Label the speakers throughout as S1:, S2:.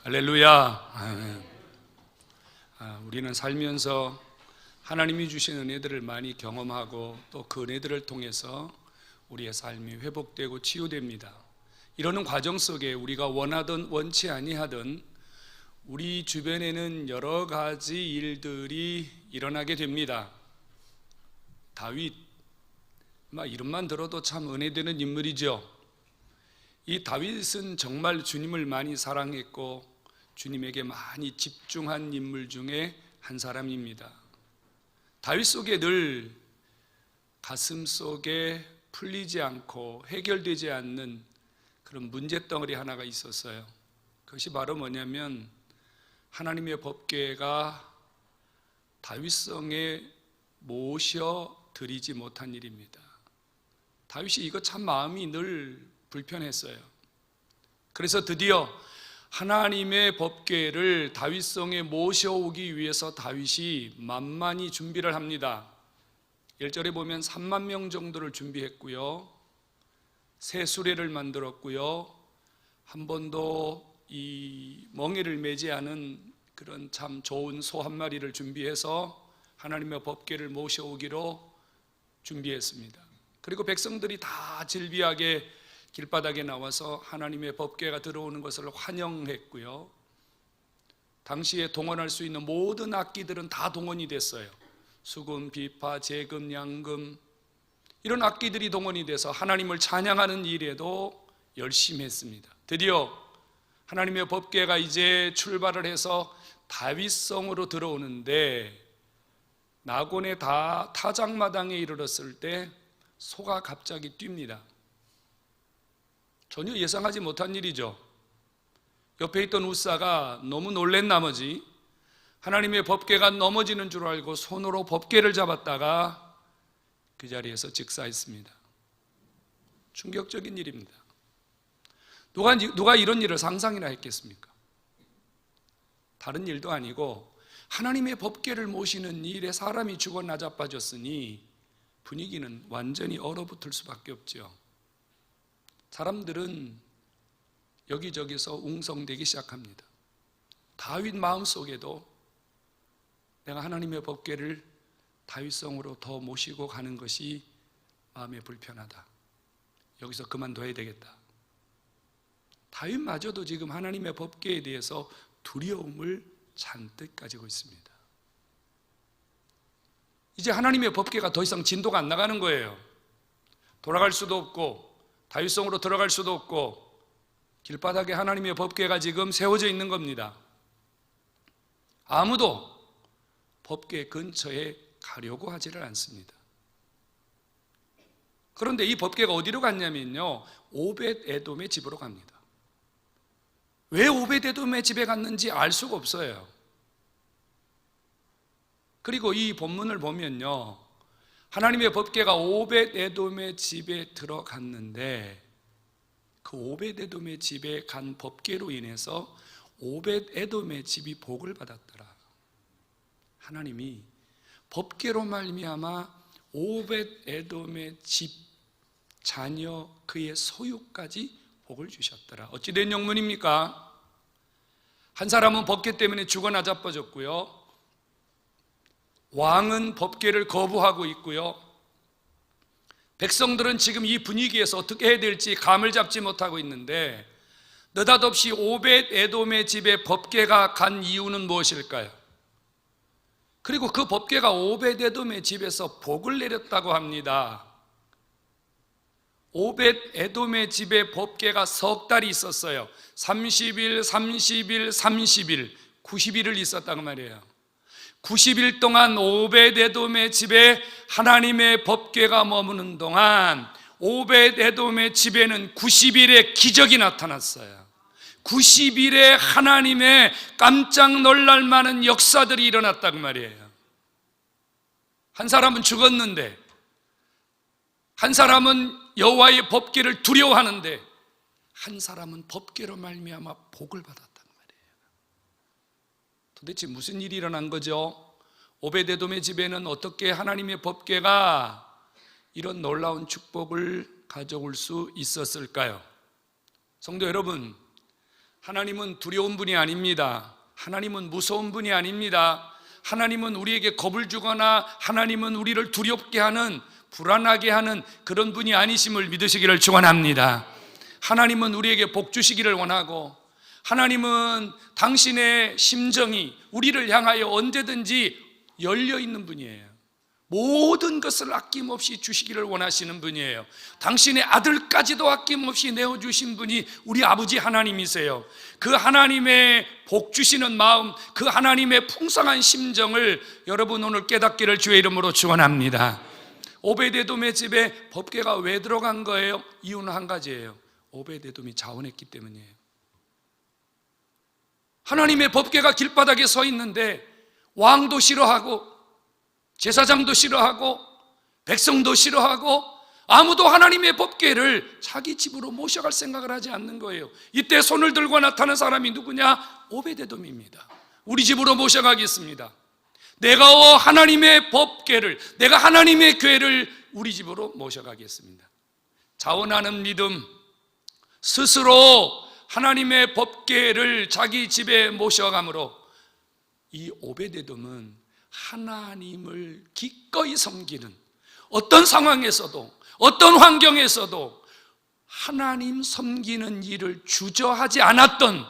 S1: 할렐루야. 우리는 살면서 하나님이 주신 은혜들을 많이 경험하고 또 그 은혜들을 통해서 우리의 삶이 회복되고 치유됩니다. 이러는 과정 속에 우리가 원하든 원치 아니하든 우리 주변에는 여러 가지 일들이 일어나게 됩니다. 다윗, 이름만 들어도 참 은혜되는 인물이죠. 이 다윗은 정말 주님을 많이 사랑했고 주님에게 많이 집중한 인물 중에 한 사람입니다. 다윗 속에 늘 가슴 속에 풀리지 않고 해결되지 않는 그런 문제덩어리 하나가 있었어요. 그것이 바로 뭐냐면 하나님의 법궤가 다윗성에 모셔드리지 못한 일입니다. 다윗이 이거 참 마음이 늘 불편했어요. 그래서 드디어 하나님의 법궤를 다윗성에 모셔오기 위해서 다윗이 만만히 준비를 합니다. 1절에 보면 3만 명 정도를 준비했고요, 새 수레를 만들었고요, 한 번도 이 멍에를 매지 않은 그런 참 좋은 소 한 마리를 준비해서 하나님의 법궤를 모셔오기로 준비했습니다. 그리고 백성들이 다 질비하게 길바닥에 나와서 하나님의 법궤가 들어오는 것을 환영했고요, 당시에 동원할 수 있는 모든 악기들은 다 동원이 됐어요. 수금, 비파, 제금, 양금, 이런 악기들이 동원이 돼서 하나님을 찬양하는 일에도 열심히 했습니다. 드디어 하나님의 법궤가 이제 출발을 해서 다윗성으로 들어오는데 나곤의 타작마당에 이르렀을 때 소가 갑자기 뜁니다. 전혀 예상하지 못한 일이죠. 옆에 있던 우사가 너무 놀란 나머지 하나님의 법궤가 넘어지는 줄 알고 손으로 법궤를 잡았다가 그 자리에서 즉사했습니다. 충격적인 일입니다. 누가 이런 일을 상상이나 했겠습니까? 다른 일도 아니고 하나님의 법궤를 모시는 일에 사람이 죽어 나자빠졌으니 분위기는 완전히 얼어붙을 수밖에 없죠. 사람들은 여기저기서 웅성대기 시작합니다. 다윗 마음속에도 내가 하나님의 법궤를 다윗성으로 더 모시고 가는 것이 마음에 불편하다, 여기서 그만둬야 되겠다. 다윗마저도 지금 하나님의 법궤에 대해서 두려움을 잔뜩 가지고 있습니다. 이제 하나님의 법궤가 더 이상 진도가 안 나가는 거예요. 돌아갈 수도 없고 다윗성으로 들어갈 수도 없고 길바닥에 하나님의 법궤가 지금 세워져 있는 겁니다. 아무도 법궤 근처에 가려고 하지를 않습니다. 그런데 이 법궤가 어디로 갔냐면요, 오벳에돔의 집으로 갑니다. 왜 오벳에돔의 집에 갔는지 알 수가 없어요. 그리고 이 본문을 보면요, 하나님의 법궤가 오벳에돔의 집에 들어갔는데 그 오벳에돔의 집에 간 법궤로 인해서 오벳에돔의 집이 복을 받았더라. 하나님이 법궤로 말미암아 오벳에돔의 집, 자녀, 그의 소유까지 복을 주셨더라. 어찌 된 영문입니까? 한 사람은 법궤 때문에 죽어 나자빠졌고요, 왕은 법궤를 거부하고 있고요, 백성들은 지금 이 분위기에서 어떻게 해야 될지 감을 잡지 못하고 있는데 느닷없이 오벳에돔의 집에 법궤가 간 이유는 무엇일까요? 그리고 그 법궤가 오벳에돔의 집에서 복을 내렸다고 합니다. 오벳에돔의 집에 법궤가 석 달이 있었어요. 30일, 30일, 30일, 90일을 있었단 말이에요. 90일 동안 오벳에돔의 집에 하나님의 법궤가 머무는 동안 오벳에돔의 집에는 90일의 기적이 나타났어요. 90일에 하나님의 깜짝 놀랄 만한 역사들이 일어났단 말이에요. 한 사람은 죽었는데, 한 사람은 여호와의 법궤를 두려워하는데, 한 사람은 법궤로 말미암아 복을 받았단 말이에요. 도대체 무슨 일이 일어난 거죠? 오벳에돔의 집에는 어떻게 하나님의 법궤가 이런 놀라운 축복을 가져올 수 있었을까요? 성도 여러분, 하나님은 두려운 분이 아닙니다. 하나님은 무서운 분이 아닙니다. 하나님은 우리에게 겁을 주거나 하나님은 우리를 두렵게 하는, 불안하게 하는 그런 분이 아니심을 믿으시기를 축원합니다. 하나님은 우리에게 복 주시기를 원하고, 하나님은 당신의 심정이 우리를 향하여 언제든지 열려 있는 분이에요. 모든 것을 아낌없이 주시기를 원하시는 분이에요. 당신의 아들까지도 아낌없이 내어주신 분이 우리 아버지 하나님이세요. 그 하나님의 복 주시는 마음, 그 하나님의 풍성한 심정을 여러분 오늘 깨닫기를 주의 이름으로 축원합니다. 오베데돔의 집에 법궤가 왜 들어간 거예요? 이유는 한 가지예요. 오베데돔이 자원했기 때문이에요. 하나님의 법궤가 길바닥에 서 있는데 왕도 싫어하고 제사장도 싫어하고 백성도 싫어하고 아무도 하나님의 법궤를 자기 집으로 모셔갈 생각을 하지 않는 거예요. 이때 손을 들고 나타난 사람이 누구냐? 오베데돔입니다. 우리 집으로 모셔가겠습니다. 내가 하나님의 법궤를, 내가 하나님의 궤를 우리 집으로 모셔가겠습니다. 자원하는 믿음, 스스로 하나님의 법궤를 자기 집에 모셔감으로 이 오베데돔은 하나님을 기꺼이 섬기는, 어떤 상황에서도 어떤 환경에서도 하나님 섬기는 일을 주저하지 않았던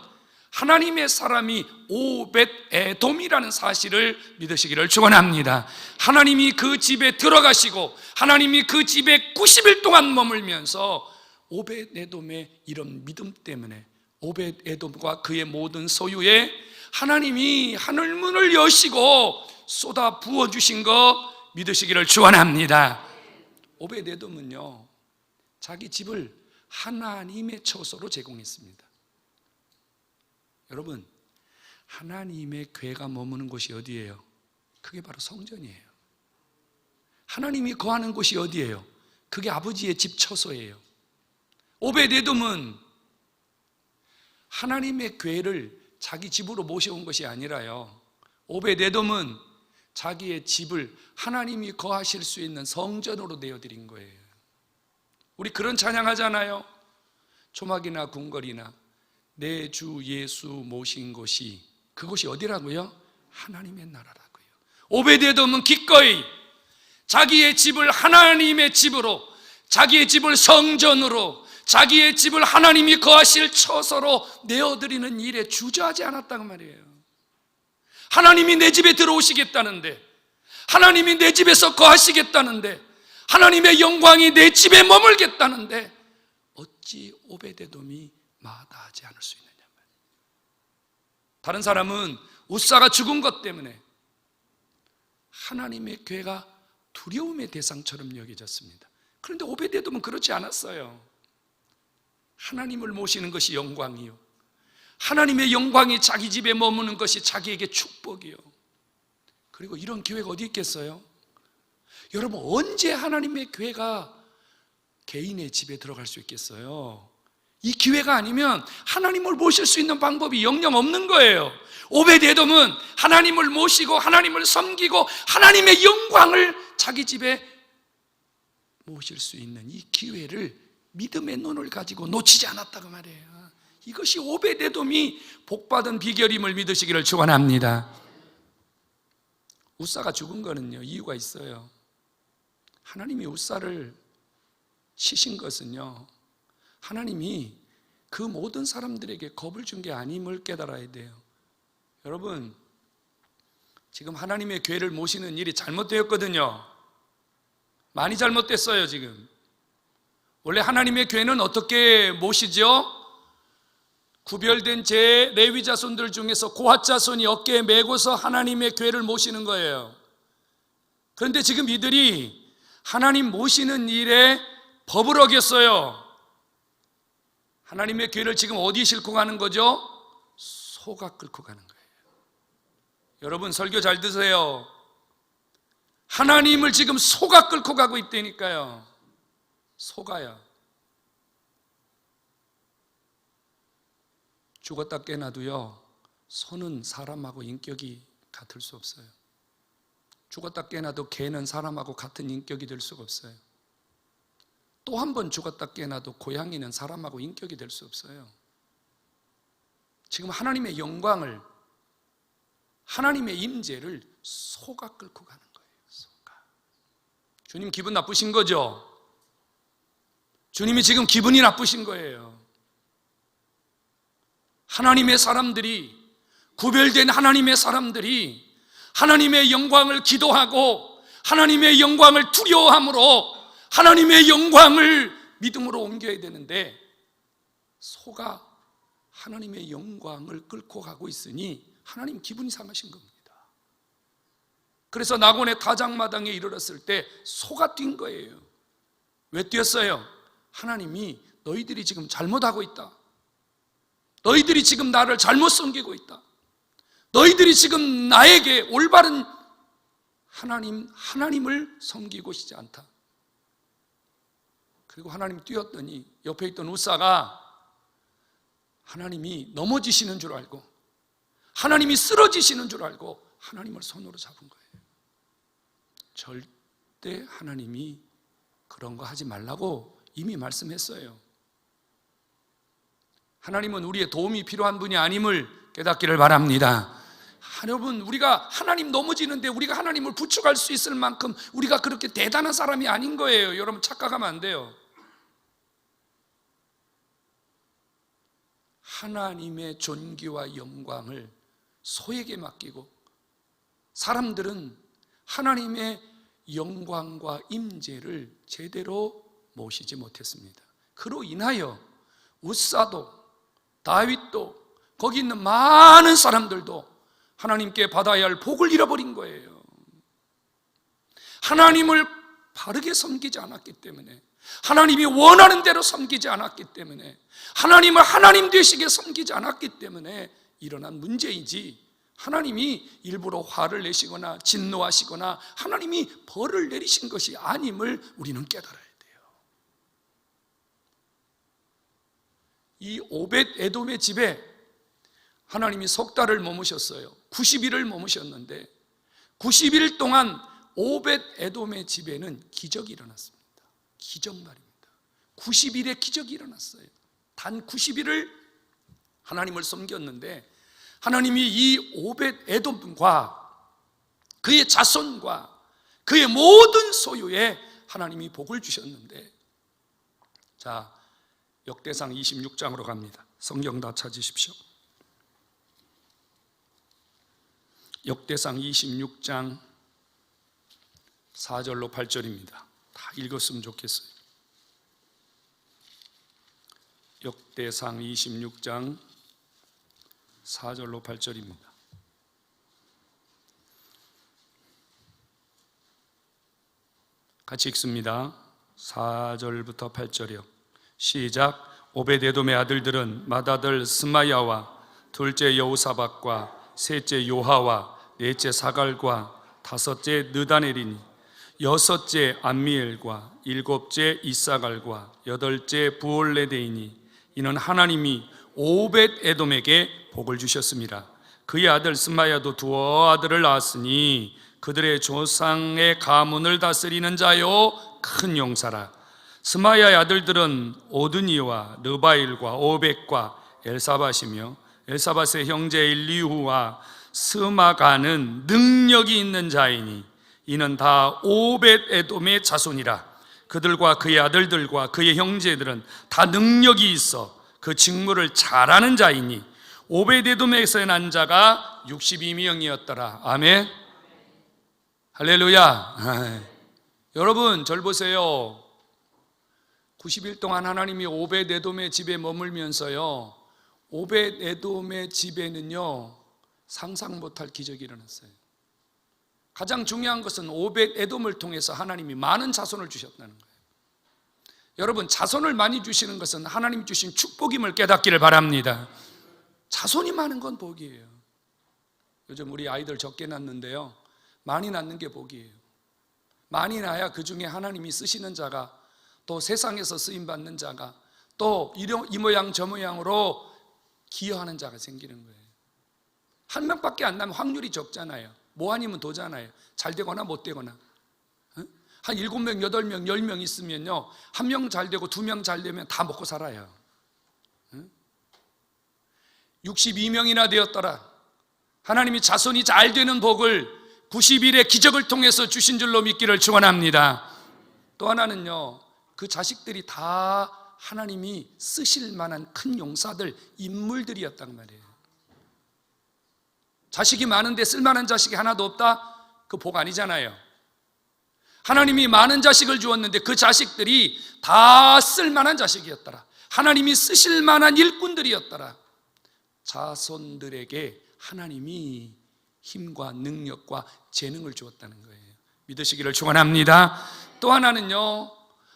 S1: 하나님의 사람이 오벳에돔이라는 사실을 믿으시기를 축원합니다. 하나님이 그 집에 들어가시고 하나님이 그 집에 90일 동안 머물면서 오벳에돔의 이런 믿음 때문에 오벳에돔과 그의 모든 소유에 하나님이 하늘문을 여시고 쏟아 부어주신 거 믿으시기를 축원합니다. 오베데돔은요, 자기 집을 하나님의 처소로 제공했습니다. 여러분, 하나님의 궤가 머무는 곳이 어디예요? 그게 바로 성전이에요. 하나님이 거하는 곳이 어디예요? 그게 아버지의 집 처소예요. 오베데돔은 하나님의 궤를 자기 집으로 모셔온 것이 아니라요, 오베데돔은 자기의 집을 하나님이 거하실 수 있는 성전으로 내어드린 거예요. 우리 그런 찬양하잖아요. 초막이나 궁궐이나 내 주 예수 모신 곳이, 그곳이 어디라고요? 하나님의 나라라고요. 오베데돔은 기꺼이 자기의 집을 하나님의 집으로, 자기의 집을 성전으로, 자기의 집을 하나님이 거하실 처소로 내어드리는 일에 주저하지 않았단 말이에요. 하나님이 내 집에 들어오시겠다는데, 하나님이 내 집에서 거하시겠다는데, 하나님의 영광이 내 집에 머물겠다는데 어찌 오베데돔이 마다하지 않을 수 있느냐 말이에요. 다른 사람은 웃사가 죽은 것 때문에 하나님의 궤가 두려움의 대상처럼 여겨졌습니다. 그런데 오베데돔은 그렇지 않았어요. 하나님을 모시는 것이 영광이요, 하나님의 영광이 자기 집에 머무는 것이 자기에게 축복이요. 그리고 이런 기회가 어디 있겠어요? 여러분, 언제 하나님의 궤가 개인의 집에 들어갈 수 있겠어요? 이 기회가 아니면 하나님을 모실 수 있는 방법이 영영 없는 거예요. 오베데돔은 하나님을 모시고 하나님을 섬기고 하나님의 영광을 자기 집에 모실 수 있는 이 기회를 믿음의 눈을 가지고 놓치지 않았다고 말이에요. 이것이 오베데돔이 복받은 비결임을 믿으시기를 축원합니다. 웃사가 죽은 거는요, 이유가 있어요. 하나님이 웃사를 치신 것은요, 하나님이 그 모든 사람들에게 겁을 준 게 아님을 깨달아야 돼요. 여러분, 지금 하나님의 궤를 모시는 일이 잘못되었거든요. 많이 잘못됐어요. 지금 원래 하나님의 궤는 어떻게 모시죠? 구별된 제 레위 자손들 중에서 고핫 자손이 어깨에 메고서 하나님의 궤를 모시는 거예요. 그런데 지금 이들이 하나님 모시는 일에 법을 어겼어요. 하나님의 궤를 지금 어디 싣고 가는 거죠? 소가 끌고 가는 거예요. 여러분, 설교 잘 드세요. 하나님을 지금 소가 끌고 가고 있다니까요. 소가요. 죽었다 깨나도요, 소는 사람하고 인격이 같을 수 없어요. 죽었다 깨나도 개는 사람하고 같은 인격이 될 수가 없어요. 또 한 번 죽었다 깨나도 고양이는 사람하고 인격이 될 수 없어요. 지금 하나님의 영광을, 하나님의 임재를 소가 끌고 가는 거예요. 소가. 주님 기분 나쁘신 거죠? 주님이 지금 기분이 나쁘신 거예요. 하나님의 사람들이, 구별된 하나님의 사람들이 하나님의 영광을 기도하고 하나님의 영광을 두려워함으로 하나님의 영광을 믿음으로 옮겨야 되는데, 소가 하나님의 영광을 끌고 가고 있으니 하나님 기분이 상하신 겁니다. 그래서 낙원의 다장마당에 이르렀을 때 소가 뛴 거예요. 왜 뛰었어요? 하나님이 너희들이 지금 잘못하고 있다. 너희들이 지금 나를 잘못 섬기고 있다. 너희들이 지금 나에게 올바른 하나님을 섬기고 있지 않다. 그리고 하나님이 뛰었더니 옆에 있던 우사가 하나님이 넘어지시는 줄 알고, 하나님이 쓰러지시는 줄 알고 하나님을 손으로 잡은 거예요. 절대 하나님이 그런 거 하지 말라고 이미 말씀했어요. 하나님은 우리의 도움이 필요한 분이 아님을 깨닫기를 바랍니다. 여러분, 우리가 하나님 넘어지는데 우리가 하나님을 부축할 수 있을 만큼 우리가 그렇게 대단한 사람이 아닌 거예요. 여러분 착각하면 안 돼요. 하나님의 존귀와 영광을 소에게 맡기고 사람들은 하나님의 영광과 임재를 제대로 모시지 못했습니다. 그로 인하여 우사도 다윗도 거기 있는 많은 사람들도 하나님께 받아야 할 복을 잃어버린 거예요. 하나님을 바르게 섬기지 않았기 때문에, 하나님이 원하는 대로 섬기지 않았기 때문에, 하나님을 하나님 되시게 섬기지 않았기 때문에 일어난 문제이지, 하나님이 일부러 화를 내시거나 진노하시거나 하나님이 벌을 내리신 것이 아님을 우리는 깨달아야 돼요. 이 오벳 에돔의 집에 하나님이 석 달을 머무셨어요. 90일을 머무셨는데 90일 동안 오벳 에돔의 집에는 기적이 일어났습니다. 기적 말입니다. 90일에 기적이 일어났어요. 단 90일을 하나님을 섬겼는데 하나님이 이 오벳 에돔과 그의 자손과 그의 모든 소유에 하나님이 복을 주셨는데, 자, 역대상 26장으로 갑니다. 성경 다 찾으십시오. 역대상 26장 4절로 8절입니다. 다 읽었으면 좋겠어요. 역대상 26장 4절로 8절입니다. 같이 읽습니다. 4절부터 8절이요. 시작. 오벳에돔의 아들들은 맏아들 스마야와 둘째 여호사밧과 셋째 요하와 넷째 사갈과 다섯째 느다넬이니 여섯째 암미엘과 일곱째 이사갈과 여덟째 부올레데이니 이는 하나님이 오벳 에돔에게 복을 주셨습니다. 그의 아들 스마야도 두어 아들을 낳았으니 그들의 조상의 가문을 다스리는 자요 큰 용사라. 스마야의 아들들은 오드니와 르바일과 오벳과 엘사밧이며 엘사밧의 형제 엘리후와 스마가는 능력이 있는 자이니 이는 다 오벳 에돔의 자손이라. 그들과 그의 아들들과 그의 형제들은 다 능력이 있어 그 직무를 잘하는 자이니 오벳 에돔에서 난 자가 62명이었더라. 아멘. 할렐루야. 여러분 절 보세요. 90일 동안 하나님이 오벳 에돔의 집에 머물면서요, 오벳 에돔의 집에는요 상상 못할 기적이 일어났어요. 가장 중요한 것은 오벳 에돔을 통해서 하나님이 많은 자손을 주셨다는 거예요. 여러분, 자손을 많이 주시는 것은 하나님 주신 축복임을 깨닫기를 바랍니다. 자손이 많은 건 복이에요. 요즘 우리 아이들 적게 낳는데요, 많이 낳는 게 복이에요. 많이 낳아야 그 중에 하나님이 쓰시는 자가, 또 세상에서 쓰임받는 자가, 또 이 모양 저 모양으로 기여하는 자가 생기는 거예요. 한 명밖에 안 나면 확률이 적잖아요. 뭐 아니면 도잖아요. 잘 되거나 못 되거나. 한 7명, 8명, 10명 있으면요, 한 명 잘 되고 2명 잘 되면 다 먹고 살아요. 62명이나 되었더라. 하나님이 자손이 잘 되는 복을 90일의 기적을 통해서 주신 줄로 믿기를 축원합니다. 또 하나는요, 그 자식들이 다 하나님이 쓰실 만한 큰 용사들, 인물들이었단 말이에요. 자식이 많은데 쓸만한 자식이 하나도 없다? 그 복 아니잖아요. 하나님이 많은 자식을 주었는데 그 자식들이 다 쓸만한 자식이었더라. 하나님이 쓰실 만한 일꾼들이었더라. 자손들에게 하나님이 힘과 능력과 재능을 주었다는 거예요. 믿으시기를 축원합니다. 또 하나는요,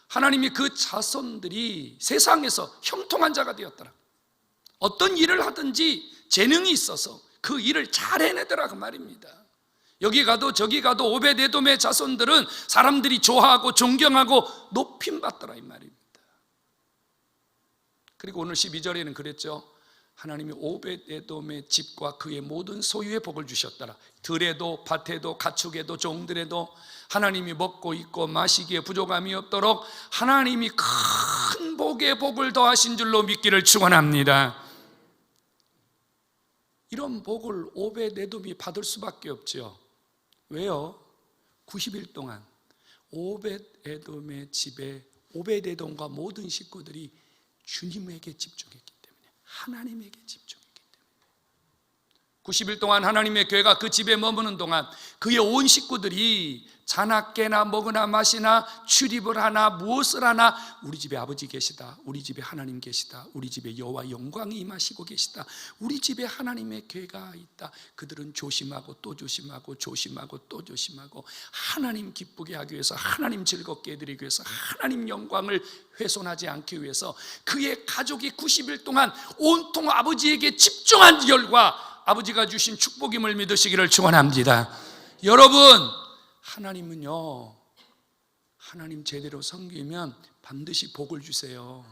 S1: 하나님이 그 자손들이 세상에서 형통한 자가 되었더라. 어떤 일을 하든지 재능이 있어서 그 일을 잘 해내더라 그 말입니다. 여기 가도 저기 가도 오벳에돔의 자손들은 사람들이 좋아하고 존경하고 높임받더라 이 말입니다. 그리고 오늘 12절에는 그랬죠. 하나님이 오벳에돔의 집과 그의 모든 소유에 복을 주셨더라. 들에도 밭에도 가축에도 종들에도 하나님이 먹고 입고 마시기에 부족함이 없도록 하나님이 큰 복에 복을 더하신 줄로 믿기를 축원합니다. 이런 복을 오벳에돔이 받을 수밖에 없죠. 왜요? 90일 동안 오벳에돔의 집에 오벳에돔과 모든 식구들이 주님에게 집중했기 때문에, 하나님에게 집중했기 때문에 90일 동안 하나님의 교회가 그 집에 머무는 동안 그의 온 식구들이 자나 깨나 먹으나 마시나 출입을 하나 무엇을 하나 우리 집에 아버지 계시다, 우리 집에 하나님 계시다, 우리 집에 여호와 영광이 임하시고 계시다, 우리 집에 하나님의 교회가 있다. 그들은 조심하고 또 조심하고 조심하고 또 조심하고 하나님 기쁘게 하기 위해서, 하나님 즐겁게 해드리기 위해서, 하나님 영광을 훼손하지 않기 위해서 그의 가족이 90일 동안 온통 아버지에게 집중한 결과 아버지가 주신 축복임을 믿으시기를 축원합니다. 여러분, 하나님은요, 하나님 제대로 섬기면 반드시 복을 주세요.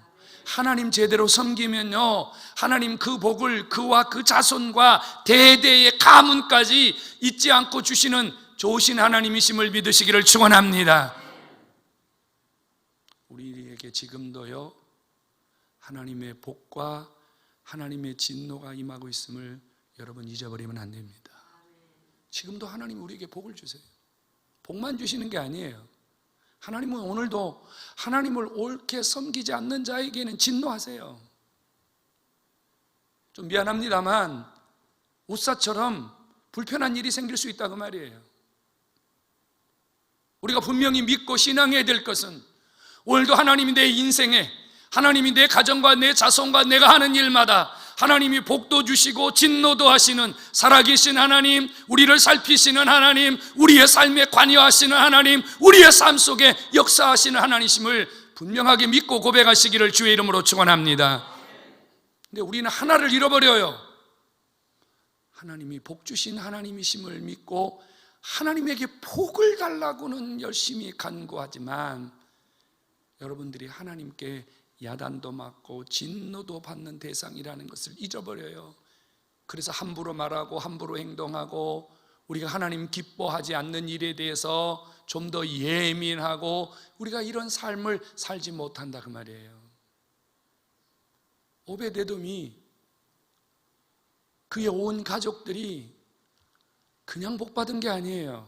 S1: 하나님 제대로 섬기면요, 하나님 그 복을 그와 그 자손과 대대의 가문까지 잊지 않고 주시는 좋으신 하나님이심을 믿으시기를 축원합니다. 우리에게 지금도요, 하나님의 복과 하나님의 진노가 임하고 있음을 여러분 잊어버리면 안 됩니다. 지금도 하나님 우리에게 복을 주세요. 복만 주시는 게 아니에요. 하나님은 오늘도 하나님을 옳게 섬기지 않는 자에게는 진노하세요. 좀 미안합니다만 웃사처럼 불편한 일이 생길 수 있다고 말이에요. 우리가 분명히 믿고 신앙해야 될 것은 오늘도 하나님이 내 인생에, 하나님이 내 가정과 내 자손과 내가 하는 일마다 하나님이 복도 주시고 진노도 하시는 살아계신 하나님, 우리를 살피시는 하나님, 우리의 삶에 관여하시는 하나님, 우리의 삶 속에 역사하시는 하나님이심을 분명하게 믿고 고백하시기를 주의 이름으로 축원합니다. 근데 우리는 하나를 잃어버려요. 하나님이 복 주신 하나님이심을 믿고 하나님에게 복을 달라고는 열심히 간구하지만 여러분들이 하나님께 야단도 맞고 진노도 받는 대상이라는 것을 잊어버려요. 그래서 함부로 말하고 함부로 행동하고 우리가 하나님 기뻐하지 않는 일에 대해서 좀 더 예민하고 우리가 이런 삶을 살지 못한다 그 말이에요. 오벳에돔이 그의 온 가족들이 그냥 복 받은 게 아니에요.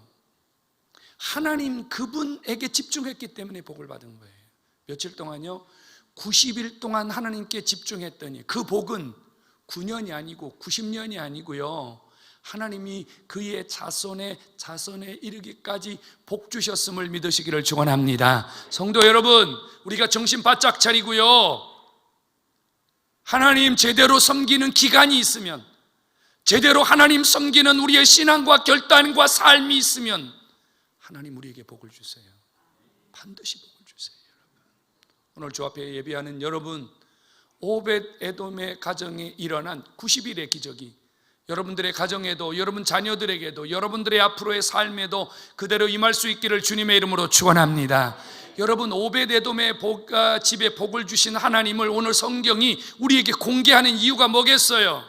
S1: 하나님 그분에게 집중했기 때문에 복을 받은 거예요. 며칠 동안요, 90일 동안 하나님께 집중했더니 그 복은 9년이 아니고 90년이 아니고요, 하나님이 그의 자손에 이르기까지 복 주셨음을 믿으시기를 축원합니다. 성도 여러분, 우리가 정신 바짝 차리고요, 하나님 제대로 섬기는 기간이 있으면, 제대로 하나님 섬기는 우리의 신앙과 결단과 삶이 있으면 하나님 우리에게 복을 주세요. 반드시 복을 주세요. 오늘 주 앞에 예배하는 여러분, 오벳에돔의 가정에 일어난 90일의 기적이 여러분들의 가정에도, 여러분 자녀들에게도, 여러분들의 앞으로의 삶에도 그대로 임할 수 있기를 주님의 이름으로 축원합니다. 여러분, 오벳에돔의 집에 복을 주신 하나님을 오늘 성경이 우리에게 공개하는 이유가 뭐겠어요?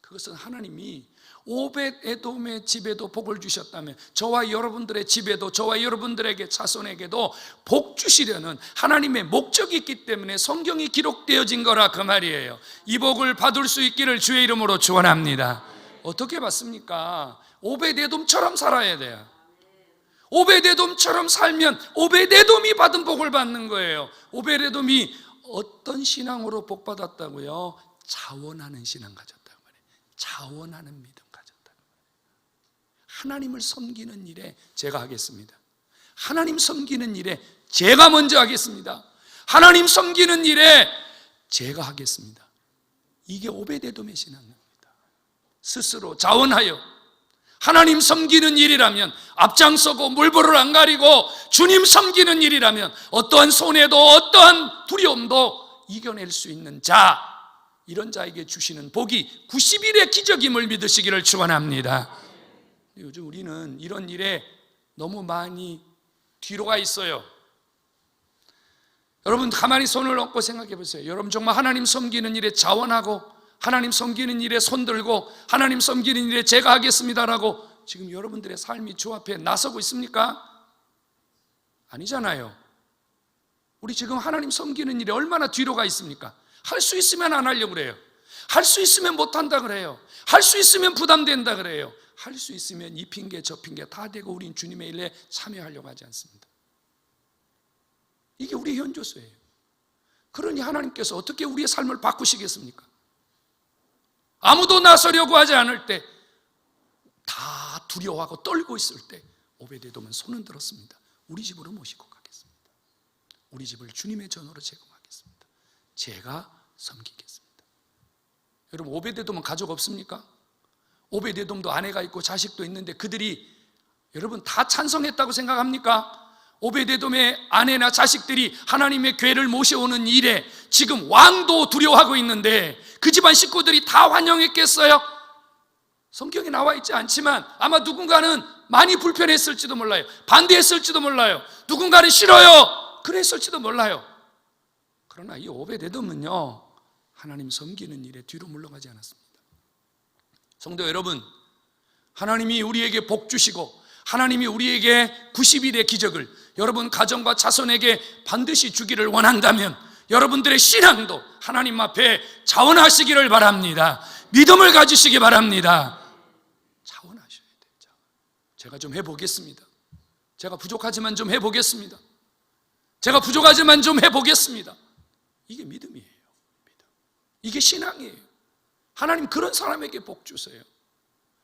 S1: 그것은 하나님이 오벳 에돔의 집에도 복을 주셨다면 저와 여러분들의 집에도, 저와 여러분들에게, 자손에게도 복 주시려는 하나님의 목적이 있기 때문에 성경이 기록되어진 거라 그 말이에요. 이 복을 받을 수 있기를 주의 이름으로 축원합니다. 어떻게 받습니까? 오벳 에돔처럼 살아야 돼요. 오벳 에돔처럼 살면 오벳 에돔이 받은 복을 받는 거예요. 오벳 에돔이 어떤 신앙으로 복 받았다고요? 자원하는 신앙 가졌다고 말해요. 자원하는 믿음 가졌다고 말해요. 하나님을 섬기는 일에 제가 하겠습니다. 하나님 섬기는 일에 제가 먼저 하겠습니다. 하나님 섬기는 일에 제가 하겠습니다. 이게 오벳 에돔의 신앙입니다. 스스로 자원하여 하나님 섬기는 일이라면 앞장서고 물불을 안 가리고 주님 섬기는 일이라면 어떠한 손해도 어떠한 두려움도 이겨낼 수 있는 자, 이런 자에게 주시는 복이 90일의 기적임을 믿으시기를 축원합니다. 요즘 우리는 이런 일에 너무 많이 뒤로 가 있어요. 여러분 가만히 손을 얹고 생각해 보세요. 여러분 정말 하나님 섬기는 일에 자원하고 하나님 섬기는 일에 손들고 하나님 섬기는 일에 제가 하겠습니다라고 지금 여러분들의 삶이 주 앞에 나서고 있습니까? 아니잖아요. 우리 지금 하나님 섬기는 일에 얼마나 뒤로 가 있습니까? 할 수 있으면 안 하려고 그래요. 할 수 있으면 못한다 그래요. 할 수 있으면 부담된다 그래요. 할 수 있으면 이 핑계 저 핑계 다 대고 우린 주님의 일에 참여하려고 하지 않습니다. 이게 우리의 현조소예요. 그러니 하나님께서 어떻게 우리의 삶을 바꾸시겠습니까? 아무도 나서려고 하지 않을 때, 다 두려워하고 떨고 있을 때 오벳 에돔은 손은 들었습니다. 우리 집으로 모시고 가겠습니다. 우리 집을 주님의 전으로 제공하겠습니다. 제가 섬기겠습니다. 여러분 오벳 에돔은 가족 없습니까? 오벳 에돔도 아내가 있고 자식도 있는데 그들이 여러분 다 찬성했다고 생각합니까? 오벳 에돔의 아내나 자식들이 하나님의 궤를 모셔오는 일에 지금 왕도 두려워하고 있는데 그 집안 식구들이 다 환영했겠어요? 성경에 나와 있지 않지만 아마 누군가는 많이 불편했을지도 몰라요. 반대했을지도 몰라요. 누군가는 싫어요. 그랬을지도 몰라요. 그러나 이 오벳 에돔은요, 하나님 섬기는 일에 뒤로 물러가지 않았습니다. 성도 여러분, 하나님이 우리에게 복 주시고 하나님이 우리에게 90일의 기적을 여러분 가정과 자손에게 반드시 주기를 원한다면 여러분들의 신앙도 하나님 앞에 자원하시기를 바랍니다. 믿음을 가지시기 바랍니다. 자원하셔야 돼요. 제가 좀 해보겠습니다. 제가 부족하지만 좀 해보겠습니다. 제가 부족하지만 좀 해보겠습니다. 이게 믿음이에요. 믿음. 이게 신앙이에요. 하나님 그런 사람에게 복 주세요.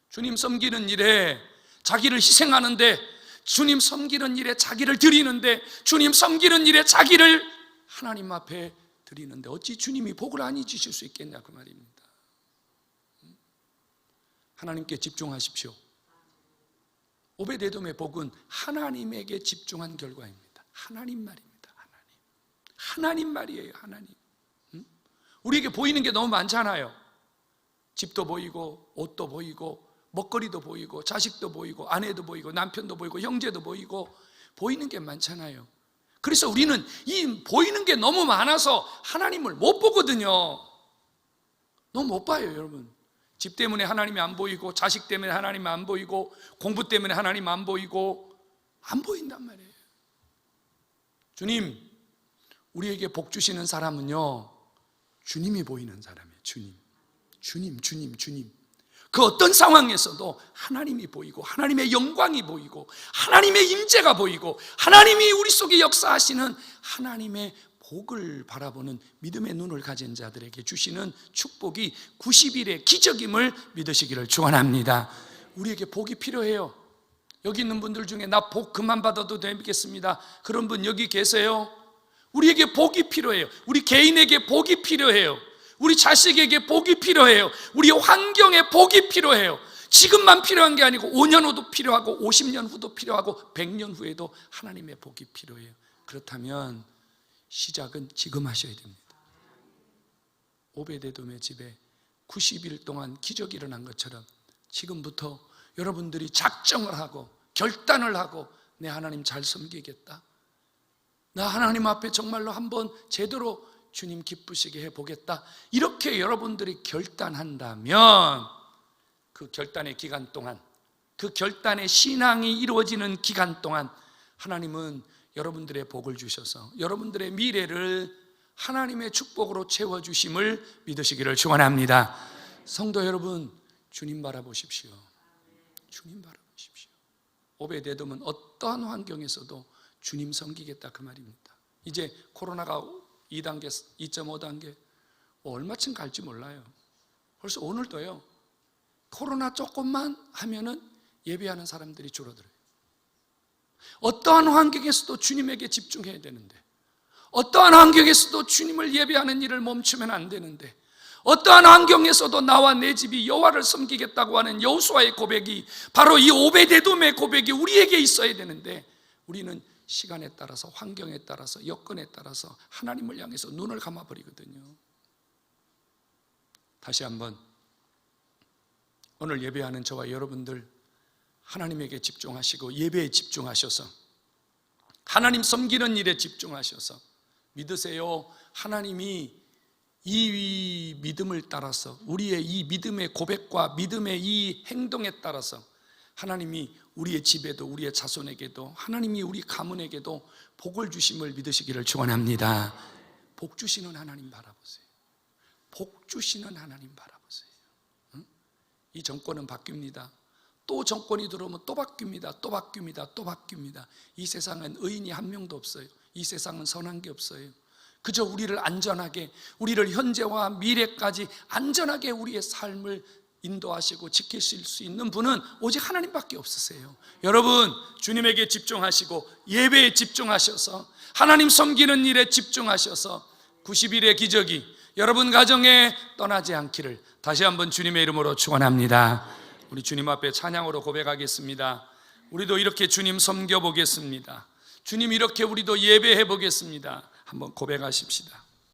S1: 주님 섬기는 일에 자기를 희생하는데, 주님 섬기는 일에 자기를 드리는데, 주님 섬기는 일에 자기를 하나님 앞에 드리는데 어찌 주님이 복을 안 주실 수 있겠냐 그 말입니다. 하나님께 집중하십시오. 오벳 에돔의 복은 하나님에게 집중한 결과입니다. 하나님 말입니다. 하나님 말이에요. 하나님. 우리에게 보이는 게 너무 많잖아요. 집도 보이고 옷도 보이고 먹거리도 보이고 자식도 보이고 아내도 보이고 남편도 보이고 형제도 보이고 보이는 게 많잖아요. 그래서 우리는 이 보이는 게 너무 많아서 하나님을 못 보거든요. 너무 못 봐요, 여러분. 집 때문에 하나님이 안 보이고 자식 때문에 하나님이 안 보이고 공부 때문에 하나님 안 보이고 안 보인단 말이에요. 주님, 우리에게 복 주시는 사람은요, 주님이 보이는 사람이에요. 주님. 그 어떤 상황에서도 하나님이 보이고 하나님의 영광이 보이고 하나님의 임재가 보이고 하나님이 우리 속에 역사하시는 하나님의 복을 바라보는 믿음의 눈을 가진 자들에게 주시는 축복이 90일의 기적임을 믿으시기를 축원합니다. 우리에게 복이 필요해요. 여기 있는 분들 중에 나 복 그만 받아도 되겠습니다, 그런 분 여기 계세요? 우리에게 복이 필요해요. 우리 개인에게 복이 필요해요. 우리 자식에게 복이 필요해요. 우리 환경에 복이 필요해요. 지금만 필요한 게 아니고 5년 후도 필요하고 50년 후도 필요하고 100년 후에도 하나님의 복이 필요해요. 그렇다면 시작은 지금 하셔야 됩니다. 오벳 에돔의 집에 90일 동안 기적이 일어난 것처럼 지금부터 여러분들이 작정을 하고 결단을 하고 내 하나님 잘 섬기겠다, 나 하나님 앞에 정말로 한번 제대로 주님 기쁘시게 해보겠다, 이렇게 여러분들이 결단한다면 그 결단의 기간 동안, 그 결단의 신앙이 이루어지는 기간 동안 하나님은 여러분들의 복을 주셔서 여러분들의 미래를 하나님의 축복으로 채워주심을 믿으시기를 축원합니다. 성도 여러분, 주님 바라보십시오. 주님 바라보십시오. 오벳에돔은 어떠한 환경에서도 주님 섬기겠다, 그 말입니다. 이제 코로나가 2단계, 2.5단계 얼마쯤 갈지 몰라요. 벌써 오늘도요, 코로나 조금만 하면은 예배하는 사람들이 줄어들어요. 어떠한 환경에서도 주님에게 집중해야 되는데, 어떠한 환경에서도 주님을 예배하는 일을 멈추면 안 되는데, 어떠한 환경에서도 나와 내 집이 여호와를 섬기겠다고 하는 여호수아의 고백이, 바로 이 오벳에돔의 고백이 우리에게 있어야 되는데, 우리는 시간에 따라서, 환경에 따라서, 여건에 따라서 하나님을 향해서 눈을 감아버리거든요. 다시 한번 오늘 예배하는 저와 여러분들, 하나님에게 집중하시고 예배에 집중하셔서 하나님 섬기는 일에 집중하셔서 믿으세요. 하나님이 이 믿음을 따라서, 우리의 이 믿음의 고백과 믿음의 이 행동에 따라서 하나님이 우리의 집에도, 우리의 자손에게도, 하나님이 우리 가문에게도 복을 주심을 믿으시기를 축원합니다. 복 주시는 하나님 바라보세요. 복 주시는 하나님 바라보세요. 이 정권은 바뀝니다. 또 정권이 들어오면 또 바뀝니다. 또 바뀝니다. 또 바뀝니다. 이 세상은 의인이 한 명도 없어요. 이 세상은 선한 게 없어요. 그저 우리를 안전하게, 우리를 현재와 미래까지 안전하게 우리의 삶을 인도하시고 지키실 수 있는 분은 오직 하나님밖에 없으세요. 여러분, 주님에게 집중하시고 예배에 집중하셔서 하나님 섬기는 일에 집중하셔서 90일의 기적이 여러분 가정에 떠나지 않기를 다시 한번 주님의 이름으로 축원합니다. 우리 주님 앞에 찬양으로 고백하겠습니다. 우리도 이렇게 주님 섬겨보겠습니다. 주님, 이렇게 우리도 예배해 보겠습니다. 한번 고백하십시다.